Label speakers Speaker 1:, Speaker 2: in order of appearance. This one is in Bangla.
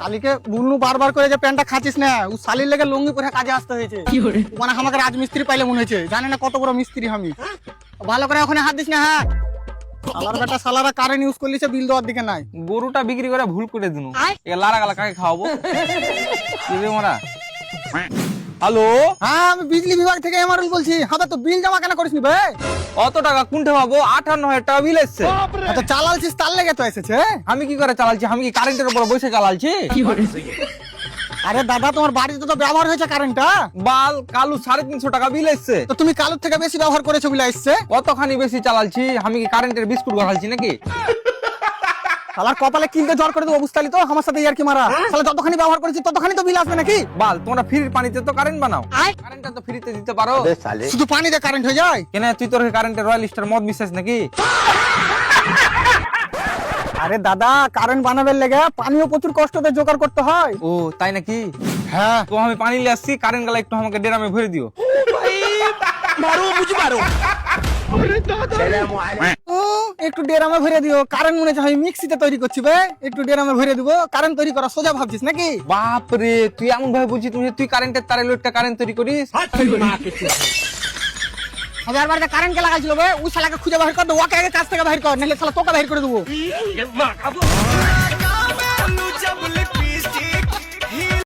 Speaker 1: শালিকে বুলনু বারবার করে যে প্যান্টটা খাচ্ছিস না, ও শালির লেগে লুঙ্গি পরে কাজে আসতে হয়েছে। মানে আমাকে রাজমিস্ত্রি পাইলে মনে হয়েছে, জানে না কত বড় মিস্ত্রি আমি। ভালো করে ওখানে হাত দিস না। হ্যাঁ, শালার বেটা শালারা কারেন্ট ইউজ করলিছে, বিল দেওয়ার দিকে নাই।
Speaker 2: গরুটা বিক্রি করে ভুল করে দিনু, লারা গালা কাকে খাওয়াবো? মারা। হ্যালো,
Speaker 1: হ্যাঁ আমি বিজলি বিভাগ থেকে এমআরএল বলছি। হ্যাঁ তো বিল জমা কেন করিসনি ভাই?
Speaker 2: অত টাকা কোনটা পাবো? 58,000 টাকা বিল এসছে।
Speaker 1: তো চালালছিস তার লেগে তো এসেছে।
Speaker 2: আমি কি করে চালাচ্ছি? আমি কি কারেন্টের উপর বসে চালাচ্ছি?
Speaker 1: আরে দাদা, তোমার বাড়িতে তো ব্যবহার হয়েছে কারেন্টটা।
Speaker 2: বাল কালু 350 টাকা বিল এসছে।
Speaker 1: তো তুমি কালুর থেকে বেশি ব্যবহার করেছো বলে আসছে।
Speaker 2: কতখানি বেশি চালাচ্ছি? আমি কি কারেন্টের বিস্কুট গড়ালছি নাকি?
Speaker 1: শালার কপালে কিনতে জ্বর করে দেবো, বুঝতালি তো? আমার সাথে ইয়ার কি মারা। শালা যতখানি ব্যবহার করেছি ততখানি তো বিল আসবে নাকি?
Speaker 2: বাল তোমরা ফ্রির পানিতে তো কারেন্ট বানাও, কারেন্টটা তো ফ্রিতে দিতে পারো।
Speaker 1: শুধু পানিতে কারেন্ট হয়ে যায়?
Speaker 2: কেন তুই তোর কারেন্টের রয়্যাল স্টার মদ মিশাস নাকি?
Speaker 1: আরে দাদা, কারেন্ট বানাবার লেগে পানিও প্রচুর কষ্টতে জোগাড় করতে হয়।
Speaker 2: ও তাই নাকি?
Speaker 1: হ্যাঁ,
Speaker 2: তো আমি পানি নিয়ে আসছি, কারেন্ট গালা একটু আমাকে ড্রামে ভরে দিও।
Speaker 1: একটু ডেরামে ভরে দিও। কারেন্ট মনে হচ্ছে আমি মিক্সিতে তৈরি করছি বে। একটু ডেরামে ভরে দিব। কারেন্ট তৈরি করা সোজা ভাবছিস নাকি?
Speaker 2: বাপ রে, তুই এমন ভাবে বলছিস তুই কারেন্টের তারে লোডটা কারেন্ট তৈরি করিস?
Speaker 1: হাজার বাড়িতে কারেন্ট কে লাগাইছিল বে? ওই শালাকে খুঁজে বাহির কর দে, ওকে আগে কাজ থেকে বাহির কর, নাহলে শালা তোকে বাহির করে দেবো।